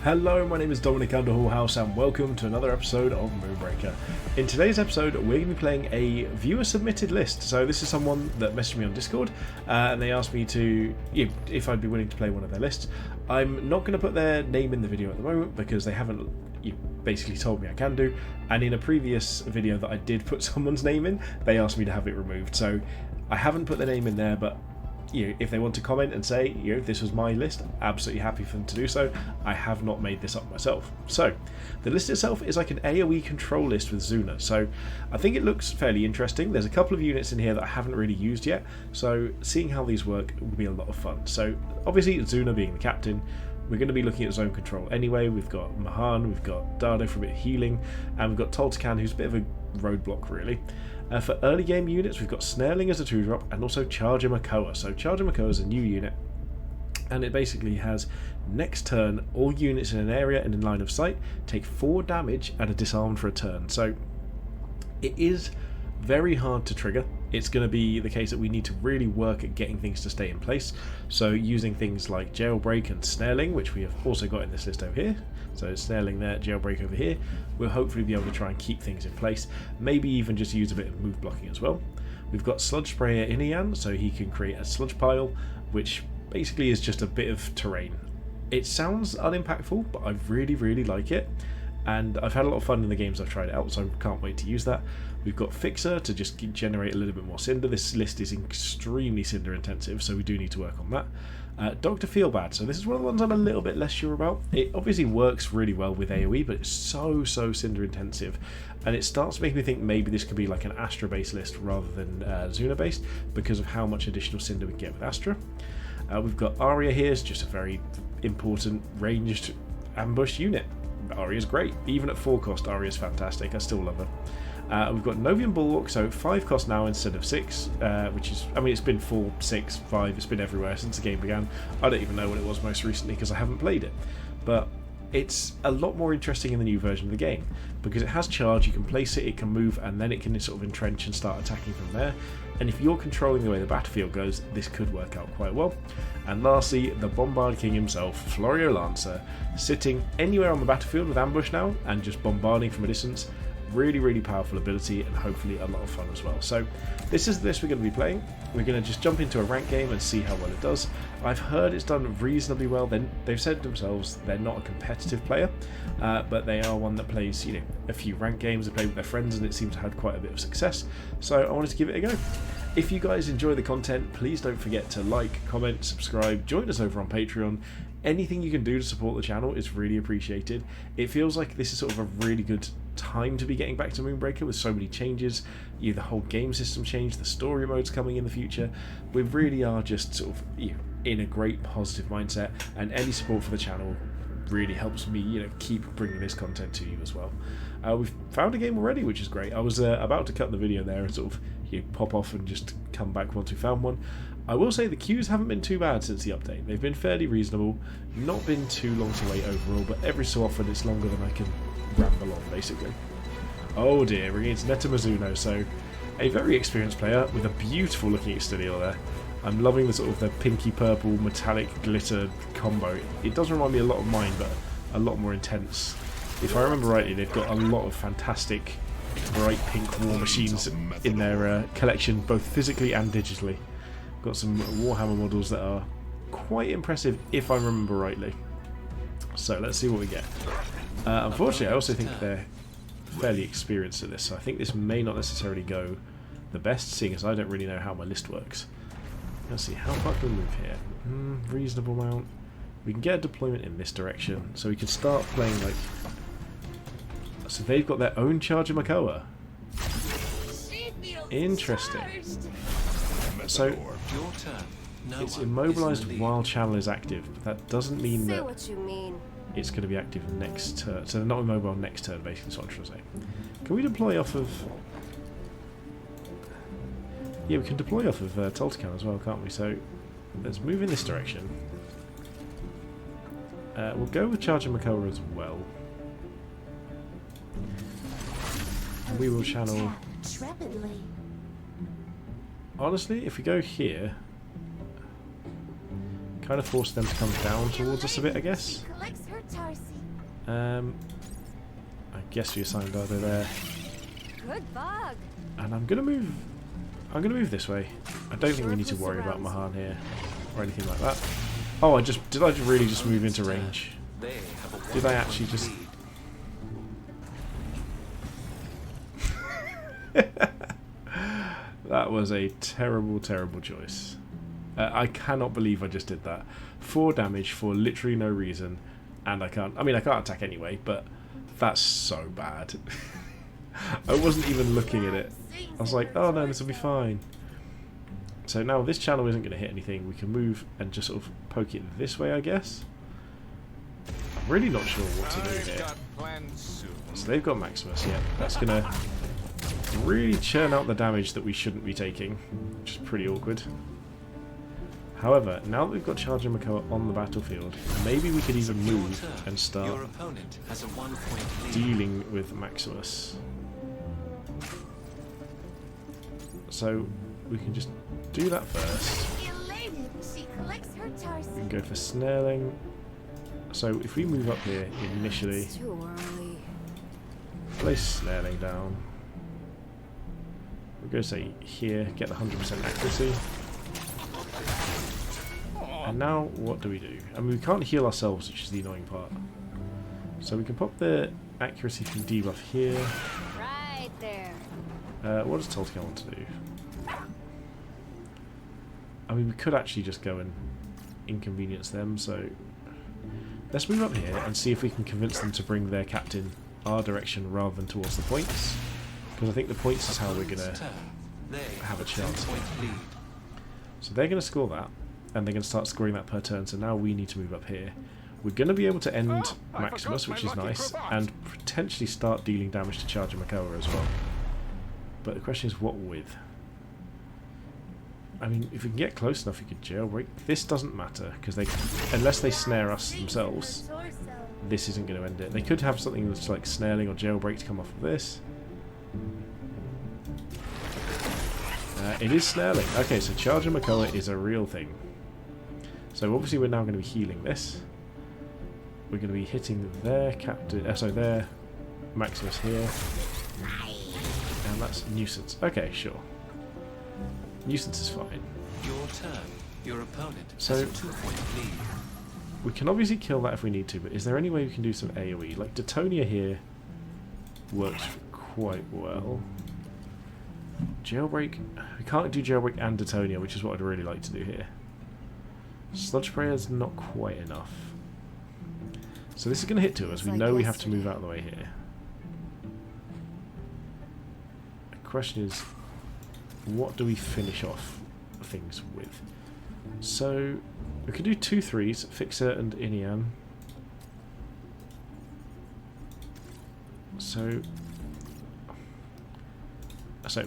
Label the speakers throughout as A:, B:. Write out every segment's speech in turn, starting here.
A: Hello, my name is Dominic Underhallhouse and welcome to another episode of Moonbreaker. In today's episode, we're going to be playing a viewer-submitted list. So this is someone that messaged me on Discord and they asked me to, if I'd be willing to play one of their lists. I'm not going to put their name in the video at the moment because they haven't basically told me I can do. And in a previous video that I did put someone's name in, they asked me to have it removed. So I haven't put their name in there, but if they want to comment and say, this was my list, absolutely happy for them to do so. I have not made this up myself. So, the list itself is like an AoE control list with Xuna. So, I think it looks fairly interesting. There's a couple of units in here that I haven't really used yet. So, seeing how these work will be a lot of fun. So, obviously, Xuna being the captain, we're going to be looking at zone control anyway. We've got Mahan, we've got Dado for a bit of healing, and we've got Toltecan, who's a bit of a roadblock, really. For early game units, we've got Snareling as a 2-drop and also Charger Makoa. So Charger Makoa is a new unit, and it basically has next turn, all units in an area and in line of sight take 4 damage and are disarmed for a turn. So it is very hard to trigger. It's going to be the case that we need to really work at getting things to stay in place. So using things like Jailbreak and Snareling, which we have also got in this list over here. So Snareling there, Jailbreak over here. We'll hopefully be able to try and keep things in place. Maybe even just use a bit of move blocking as well. We've got Sludge Sprayer in Ian, so he can create a sludge pile, which basically is just a bit of terrain. It sounds unimpactful, but I really like it. And I've had a lot of fun in the games I've tried it out, so I can't wait to use that. We've got Fixer to just generate a little bit more cinder. This list is extremely cinder intensive, so we do need to work on that. Dr. Feelbad, so this is one of the ones I'm a little bit less sure about. It obviously works really well with AoE, but it's so cinder intensive. And it starts to make me think maybe this could be like an Astra based list rather than Xuna based, because of how much additional cinder we can get with Astra. We've got Arya here, it's just a very important ranged ambush unit. Arya's great. Even at 4 cost, Arya's fantastic. I still love her. We've got Novian Bulwark, so 5 cost now instead of 6, which is, it's been 4, 6, 5, it's been everywhere since the game began. I don't even know what it was most recently because I haven't played it. But it's a lot more interesting in the new version of the game because it has charge, you can place it, it can move, and then it can sort of entrench and start attacking from there. And if you're controlling the way the battlefield goes, this could work out quite well. And lastly, the Bombard King himself, Florio Lancer, sitting anywhere on the battlefield with ambush now and just bombarding from a distance. Really powerful ability and hopefully a lot of fun as well. So this is the list we're going to be playing. We're going to just jump into a rank game and see how well it does. I've heard it's done reasonably well. They've said themselves they're not a competitive player, but they are one that plays a few rank games. They play with their friends and it seems to have had quite a bit of success. So I wanted to give it a go. If you guys enjoy the content, please don't forget to like, comment, subscribe, join us over on Patreon. Anything you can do to support the channel is really appreciated. It feels like this is sort of a really good time to be getting back to Moonbreaker with so many changes. The whole game system changed, the story mode's coming in the future. We really are just sort of in a great positive mindset, and any support for the channel really helps me keep bringing this content to you as well. We've found a game already, which is great. I was about to cut the video there and sort of pop off and just come back once we found one. I will say the queues haven't been too bad since the update. They've been fairly reasonable, not been too long to wait overall, but every so often it's longer than I can ramble on, basically. Oh dear, we're against Neta Mizuno, so a very experienced player with a beautiful looking exterior there. I'm loving the sort of the pinky purple metallic glitter combo. It does remind me a lot of mine, but a lot more intense. If I remember rightly, they've got a lot of fantastic bright pink war machines in their collection, both physically and digitally. Got some Warhammer models that are quite impressive if I remember rightly. So let's see what we get. Unfortunately, I also think they're fairly experienced at this, so I think this may not necessarily go the best, seeing as I don't really know how my list works. Let's see, how far can we move here? Reasonable amount. We can get a deployment in this direction, so we can start playing like... So they've got their own Charger Makoa. Interesting. So it's immobilized while channel is active, but that doesn't mean that it's going to be active next turn. So they're not immobile next turn, basically, is what I'm trying to say. Can we deploy off of... Yeah, we can deploy off of Toltecan as well, can't we? So let's move in this direction. We'll go with Charger Makoa as well. And we will channel... Honestly, if we go here, kind of force them to come down towards us a bit, I guess. I guess we assigned Dardo there.
B: Good bug.
A: And I'm gonna move this way. I don't think we need to worry about Mahan here or anything like that. Oh, did I really just move into range? Did I actually just That was a terrible, terrible choice. I cannot believe I just did that. 4 damage for literally no reason, and I can't attack anyway, but that's so bad. I wasn't even looking at it. I was like, oh no, this will be fine. So now this channel isn't going to hit anything. We can move and just sort of poke it this way, I guess. I'm really not sure what to do here. So they've got Maximus, yeah. That's going to really churn out the damage that we shouldn't be taking, which is pretty awkward. However, now that we've got Charger Makoa on the battlefield, maybe we could even move and start dealing with Maximus. So we can just do that first. We can go for snaring. So if we move up here initially, place snaring down. We're going to say here, get the 100% accuracy. And now what do we do? I mean, we can't heal ourselves, which is the annoying part. So we can pop the accuracy from debuff here.
B: Right there.
A: What does Tolkien want to do? I mean, we could actually just go and inconvenience them, so let's move up here and see if we can convince them to bring their captain our direction rather than towards the points, because I think the points is how we're going to have a chance. So they're going to score that, and they're going to start scoring that per turn, so now we need to move up here. We're going to be able to end Maximus, which is nice, and potentially start dealing damage to Charger Makoa as well. But the question is, what with? I mean, if we can get close enough, we could jailbreak. This doesn't matter, because unless they snare us themselves, this isn't going to end it. They could have something that's like snaring or jailbreak to come off of this. It is snaring. Okay, so Charger Makoa is a real thing. So obviously we're now going to be healing this. We're going to be hitting their captain, so their Maximus here. And that's nuisance. Okay, sure. Nuisance is fine.
C: Your turn. Your opponent
A: so
C: has a 2-point lead.
A: We can obviously kill that if we need to, but is there any way we can do some AoE? Like Detonia here works quite well. Jailbreak. We can't do Jailbreak and Detonia, which is what I'd really like to do here. Sludge Sprayer is not quite enough. So this is going to hit to us. We know we have to move out of the way here. The question is, what do we finish off things with? So we could do 2 3s, Fixer and Inian. So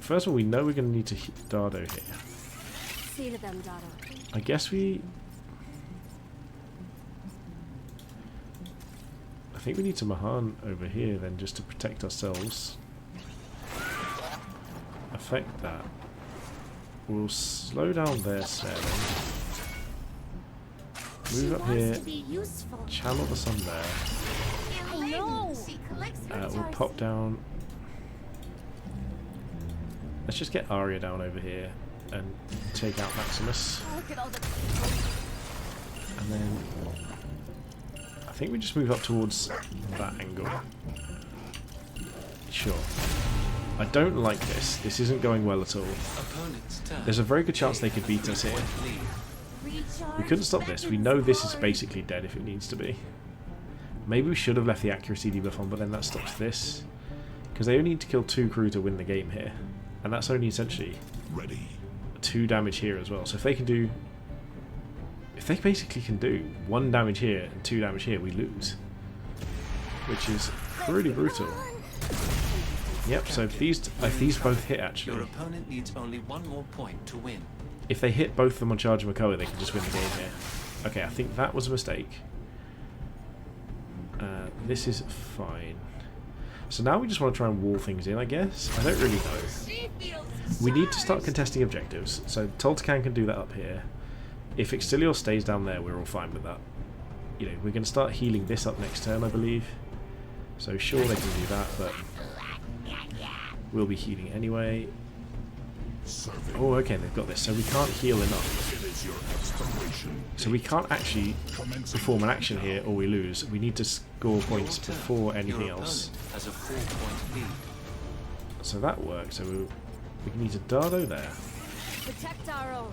A: first of all, we know we're going to need to hit Dardo here.
B: See to them, Dardo.
A: I guess I think we need to Mahan over here then, just to protect ourselves. Affect that. We'll slow down their snaring. Move up here. Channel the sun there. We'll pop down. Let's just get Arya down over here and take out Maximus. And then I think we just move up towards that angle. Sure. I don't like this. This isn't going well at all. There's a very good chance they could beat us here. We couldn't stop this. We know this is basically dead if it needs to be. Maybe we should have left the accuracy debuff on, but then that stops this. Because they only need to kill 2 crew to win the game here. And that's only essentially 2 damage here as well. So if they can do... If they basically can do 1 damage here and 2 damage here, we lose. Which is pretty brutal. Yep, so if these both hit actually...
C: Your opponent needs only 1 more point to win.
A: If they hit both of them on Charger Makoa, they can just win the game here. Okay, I think that was a mistake. This is fine. So now we just want to try and wall things in, I guess. I don't really know. We need to start contesting objectives. So Toltecan can do that up here. If Extilior stays down there, we're all fine with that. You know, we're going to start healing this up next turn, I believe. So sure they can do that, but we'll be healing anyway. Oh, okay, they've got this, so we can't heal enough. So we can't actually perform an action here or we lose. We need to score points before anything else.
C: Has a 4-point lead.
A: So that works, so we can use a Dardo there.
B: Protect our own.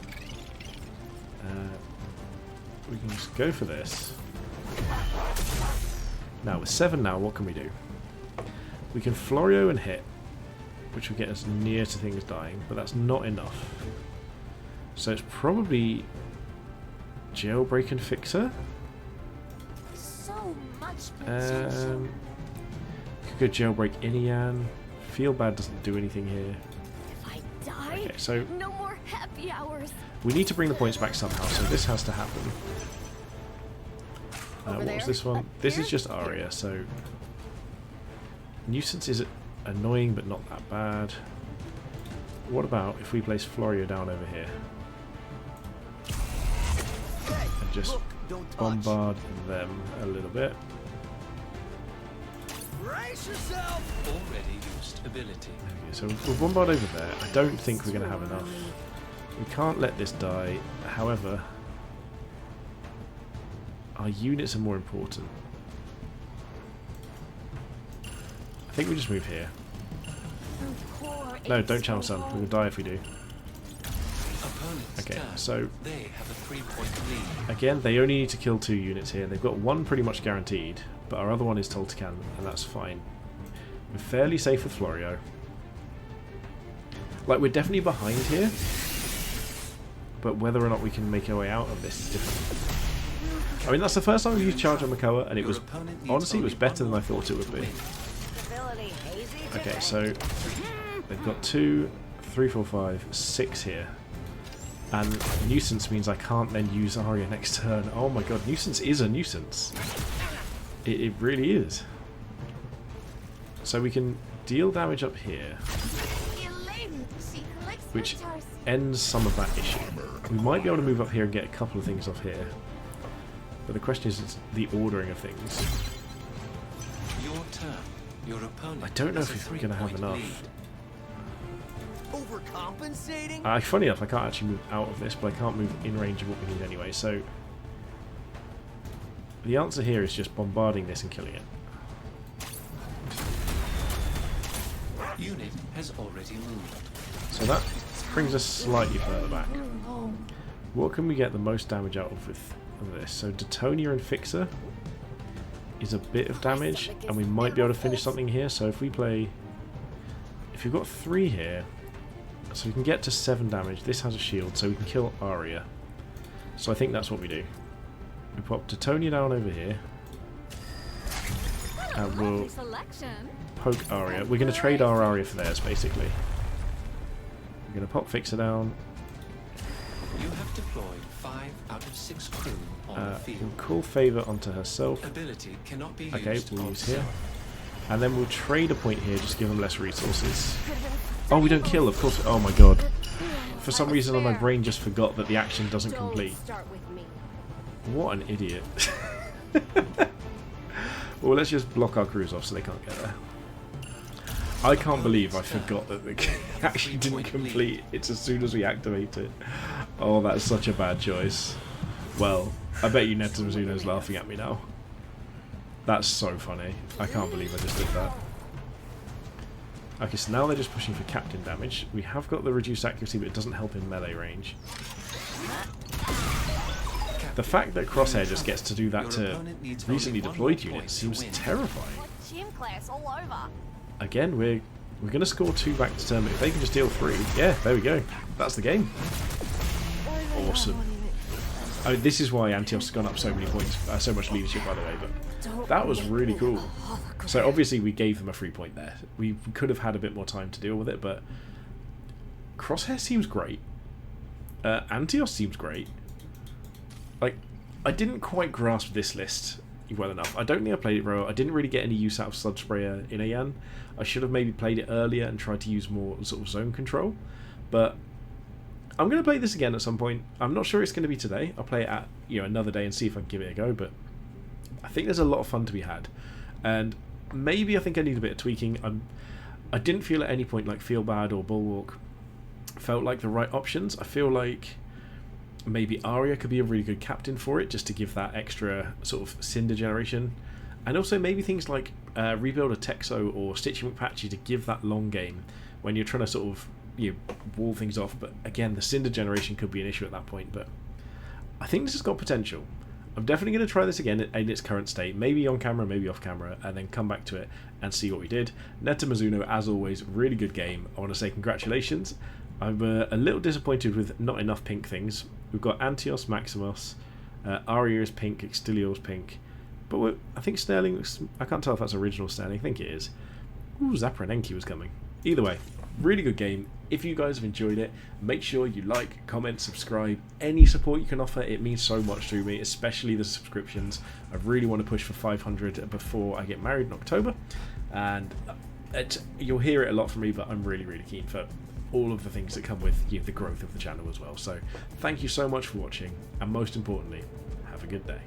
A: We can just go for this. Now, with 7 now, what can we do? We can Florio and hit, which will get us near to things dying, but that's not enough. So it's probably Jailbreak and Fixer.
B: So much potential.
A: Could go Jailbreak Inian. Feel Bad doesn't do anything here.
B: If I die,
A: Okay, so
B: no more happy hours.
A: we need to bring the points back somehow, so this has to happen. What was this one? This is just Aria, so Nuisance is annoying but not that bad. What about if we place Florio down over here and just bombard them a little bit?
D: Brace yourself!
C: Already used ability.
A: Okay, so we'll bombard over there. I don't think we're going to have enough. We can't let this die. However, our units are more important. I think we just move here. No, don't channel sun. We will die if we do.
C: Opponent's
A: Okay,
C: turn.
A: so
C: They have a 3-point lead.
A: again, they only need to kill 2 units here. They've got 1 pretty much guaranteed, but our other one is told to can, and that's fine. We're fairly safe with Florio. Like, we're definitely behind here, but whether or not we can make our way out of this is different. I mean, that's the first time we've used Charge on Makoa, and it was, honestly, it was better than I thought it would be.
B: Stability hazy
A: Okay,
B: today.
A: so they've got 2, 3, 4, 5, 6 here. And Nuisance means I can't then use Aria next turn. Oh my god, Nuisance is a nuisance. It really is. So we can deal damage up here, which ends some of that issue. We might be able to move up here and get a couple of things off here. But the question is the ordering of things.
C: Your turn. Your opponent
A: I don't know
C: has
A: if
C: a
A: we're going to have
C: 3-point
A: enough.
C: lead.
D: Overcompensating?
A: Funny enough, I can't actually move out of this, but I can't move in range of what we need anyway, so the answer here is just bombarding this and killing it.
C: Unit has already moved.
A: So that brings us slightly further back. What can we get the most damage out of with this? So Detonia and Fixer is a bit of damage, and we might be able to finish something here. So if we play... If you've got 3 here, so we can get to 7 damage. This has a shield, so we can kill Aria. So I think that's what we do. We pop Detonia down over here, and we'll
B: Selection.
A: poke Aria. We're going to trade our Aria for theirs, basically. We're going to pop Fixer down.
C: You have deployed 5 out of 6 crew on the
A: We'll
C: field.
A: call Favour onto herself.
C: Ability cannot be
A: Okay,
C: used
A: we'll
C: on
A: use here.
C: self.
A: And then we'll trade a point here, just give them less resources. Oh, we don't kill, of course. Oh my god. For some reason my brain just forgot that the action doesn't complete.
B: Start with me.
A: What an idiot. Well, let's just block our crews off so they can't get there. I can't believe I forgot that the action didn't complete. It's as soon as we activate it. Oh, that's such a bad choice. Well, I bet you Netsuzuno's laughing at me now. That's so funny. I can't believe I just did that. Okay, so now they're just pushing for captain damage. We have got the reduced accuracy, but it doesn't help in melee range. The fact that Crosshair just gets to do that to recently deployed units seems terrifying.
B: Like gym class all over.
A: Again, we're going to score 2 back to turn, but if they can just deal 3, yeah, there we go. That's the game. Awesome. I mean, this is why Antioch has gone up so many points, so much leadership, by the way, but that was really cool. So obviously we gave them a 3 point there. We could have had a bit more time to deal with it, but Crosshair seems great. Antioch seems great. Like, I didn't quite grasp this list well enough. I don't think I played it very well. I didn't really get any use out of Sludge Sprayer in Ayan. I should have maybe played it earlier and tried to use more sort of zone control. But I'm going to play this again at some point. I'm not sure it's going to be today. I'll play it at another day and see if I can give it a go. But I think there's a lot of fun to be had. And maybe I think I need a bit of tweaking. I didn't feel at any point like Feel Bad or Bulwark felt like the right options. I feel like maybe Arya could be a really good captain for it, just to give that extra sort of cinder generation. And also maybe things like Rebuild a Texo or Stitchy McPatchy to give that long game when you're trying to sort of wall things off. But again, the cinder generation could be an issue at that point. But I think this has got potential. I'm definitely going to try this again in its current state, maybe on camera, maybe off camera, and then come back to it and see what we did. Netta Mizuno, as always, really good game. I want to say congratulations. I'm a little disappointed with not enough pink things. We've got Antios, Maximus, Arya is pink, Extilio's pink. But I think Sterling, I can't tell if that's original Sterling, I think it is. Ooh, Zapranenki was coming. Either way, really good game. If you guys have enjoyed it, make sure you like, comment, subscribe. Any support you can offer, it means so much to me, especially the subscriptions. I really want to push for 500 before I get married in October. And you'll hear it a lot from me, but I'm really, really keen for all of the things that come with the growth of the channel as well. So thank you so much for watching, and most importantly, have a good day.